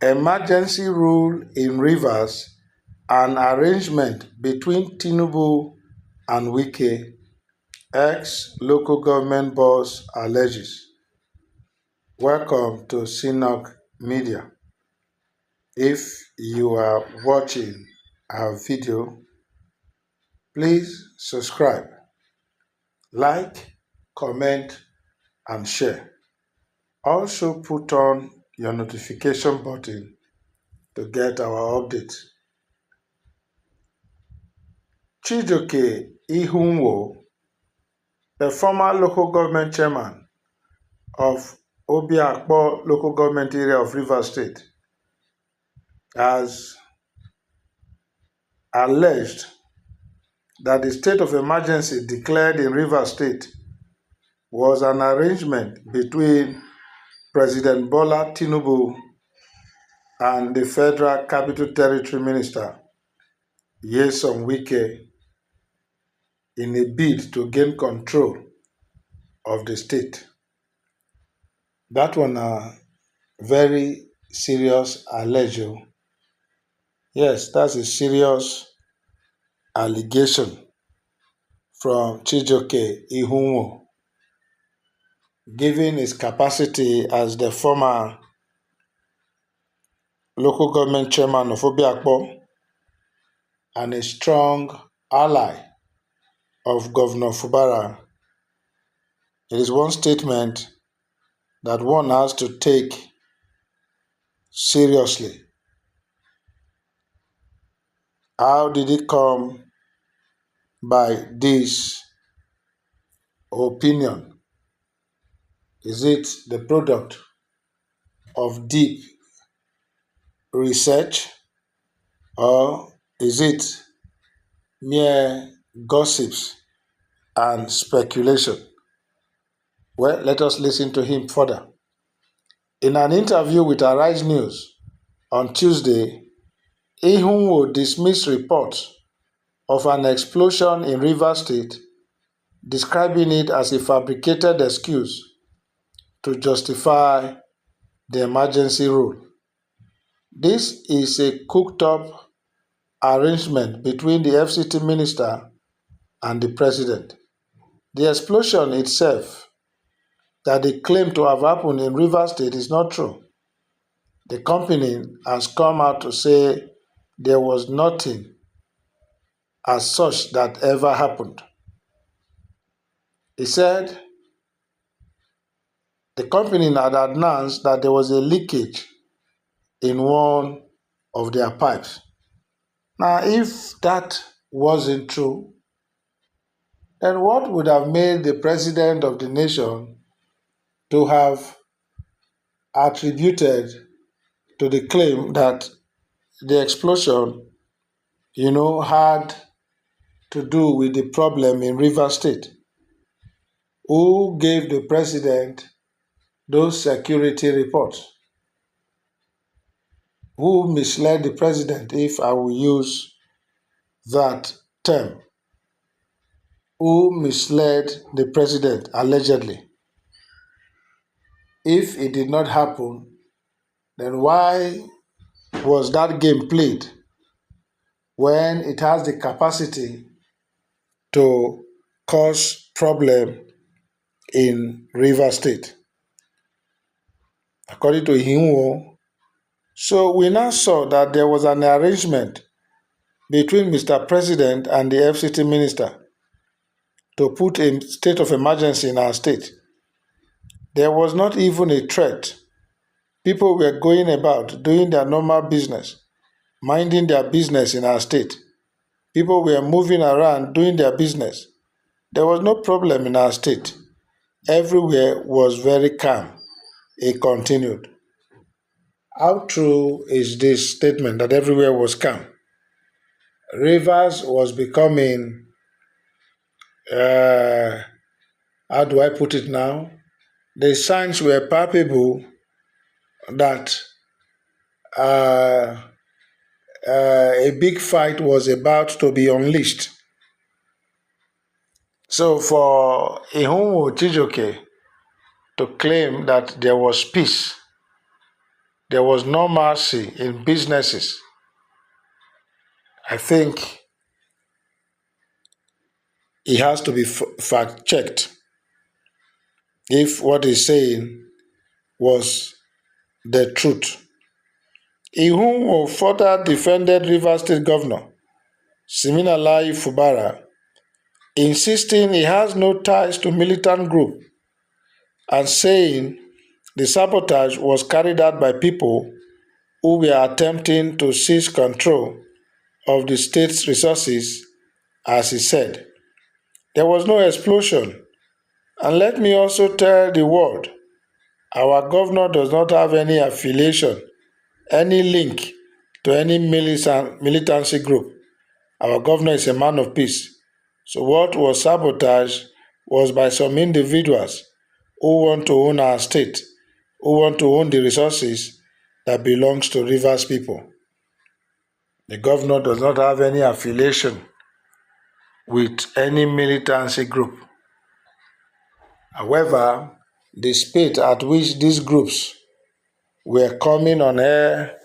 Emergency rule in Rivers, an arrangement between Tinubu and Wike, ex-local government boss alleges. Welcome to Sinok Media. If you are watching our video, please subscribe, like, comment, and share. Also put on your notification button to get our updates. Chijioke Ihunwo, the former local government chairman of Obiakpo local government area of Rivers State, has alleged that the state of emergency declared in Rivers State was an arrangement between President Bola Tinubu and the Federal Capital Territory Minister, Nyesom Wike, in a bid to gain control of the state. That one a very serious allegation. Yes, that's a serious allegation from Chijioke Ihunwo, given his capacity as the former local government chairman of Obiakpo and a strong ally of Governor Fubara. It is one statement that one has to take seriously. How did it come by this opinion? Is it the product of deep research, or is it mere gossips and speculation? Well, let us listen to him further. In an interview with Arise News on Tuesday, Ihunwo dismissed reports of an explosion in Rivers State, describing it as a fabricated excuse to justify the emergency rule. This is a cooked-up arrangement between the FCT minister and the president. The explosion itself that they claim to have happened in Rivers State is not true. The company has come out to say there was nothing as such that ever happened. He said the company had announced that there was a leakage in one of their pipes. Now, if that wasn't true, then what would have made the president of the nation to have attributed to the claim that the explosion, had to do with the problem in Rivers State? Who gave the president those security reports? Who misled the president, if I will use that term? Who misled the president, allegedly? If it did not happen, then why was that game played when it has the capacity to cause problem in Rivers State? According to Ihunwo, so we now saw that there was an arrangement between Mr. President and the FCT minister to put a state of emergency in our state. There was not even a threat. People were going about doing their normal business, minding their business in our state. People were moving around doing their business. There was no problem in our state. Everywhere was very calm. He continued. How true is this statement that everywhere was calm? Rivers was becoming, how do I put it now? The signs were palpable that a big fight was about to be unleashed. So for Ihunwo Chijioke to claim that there was peace, there was no mercy in businesses. I think he has to be fact checked if what he's saying was the truth. Ihunwo further defended Rivers State Governor Siminalayi Fubara, insisting he has no ties to militant group and saying the sabotage was carried out by people who were attempting to seize control of the state's resources, as he said. There was no explosion. And let me also tell the world, our governor does not have any affiliation, any link to any militancy group. Our governor is a man of peace. So what was sabotaged was by some individuals who want to own our state, who want to own the resources that belongs to Rivers people. The governor does not have any affiliation with any militancy group. However, the speed at which these groups were coming on air,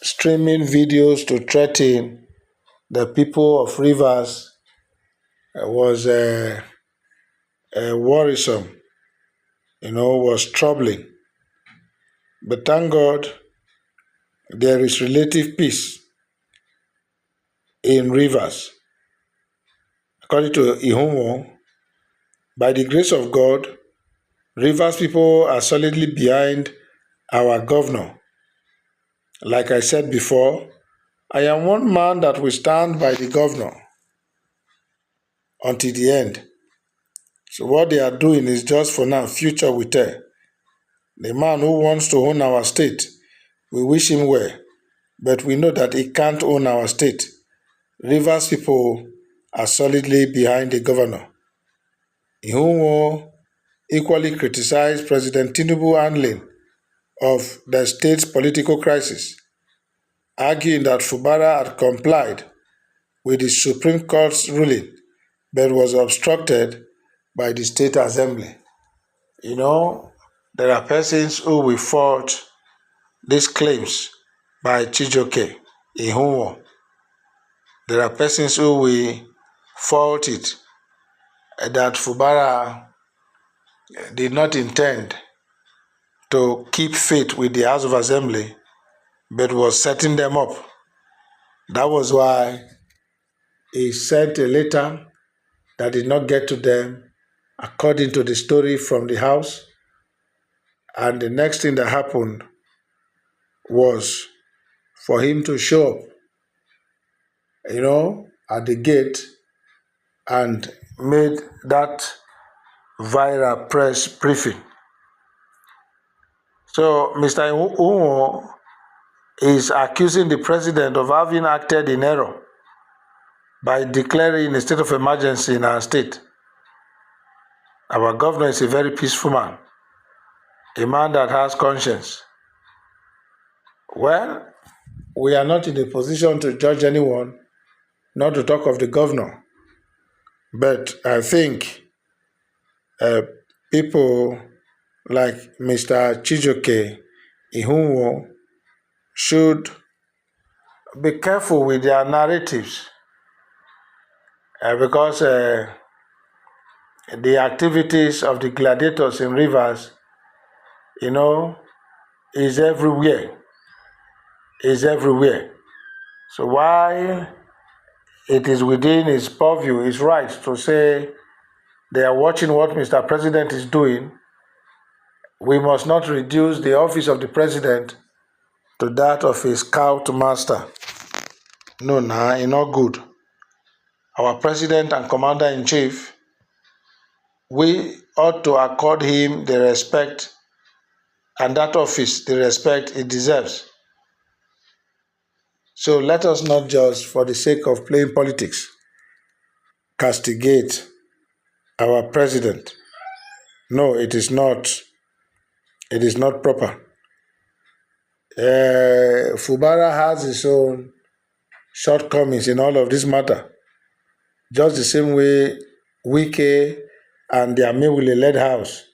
streaming videos to threaten the people of Rivers was worrisome, was troubling. But thank God there is relative peace in Rivers. According to Ihunwo, by the grace of God, Rivers people are solidly behind our governor. Like I said before, I am one man that will stand by the governor until the end. So what they are doing is just for now, future will tell. The man who wants to own our state, we wish him well, but we know that he can't own our state. Rivers people are solidly behind the governor. Ihunwo equally criticized President Tinubu's handling of the state's political crisis, arguing that Fubara had complied with the Supreme Court's ruling but was obstructed by the State Assembly. There are persons who will fault these claims by Chijioke Ihunwo. There are persons who will fault it that Fubara did not intend to keep faith with the House of Assembly but was setting them up. That was why he sent a letter that did not get to them according to the story from the House. And the next thing that happened was for him to show up, at the gate and made that viral press briefing. So Mr. Ihunwo is accusing the president of having acted in error by declaring a state of emergency in our state. Our governor is a very peaceful man, a man that has conscience. Well, we are not in a position to judge anyone, not to talk of the governor. But I think people like Mr. Chijioke Ihunwo should be careful with their narratives because the activities of the gladiators in Rivers, is everywhere. So while it is within his purview, his right to say they are watching what Mr. President is doing, we must not reduce the office of the president to that of a scoutmaster. No, it's not good. Our president and commander-in-chief, we ought to accord him the respect and that office the respect it deserves. So let us not just, for the sake of playing politics, castigate our president. No, it is not. It is not proper. Fubara has his own shortcomings in all of this matter. Just the same way Wike and their Mewule led house,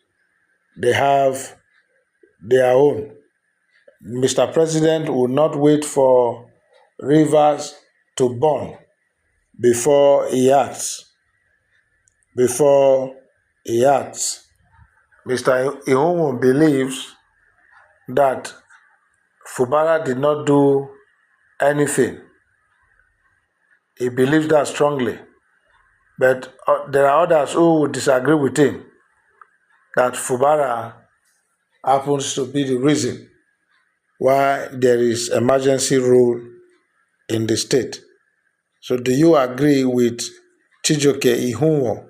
they have their own. Mr. President will not wait for rivers to burn before he acts. Before he acts, Mr. Ihunwu believes that Fubara did not do anything. He believes that strongly. But there are others who would disagree with him that Fubara happens to be the reason why there is emergency rule in the state. So do you agree with Chijioke Ihunwu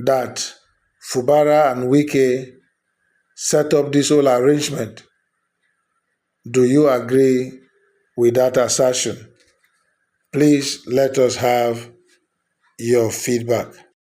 that Fubara and Wike set up this whole arrangement? Do you agree with that assertion? Please let us have your feedback.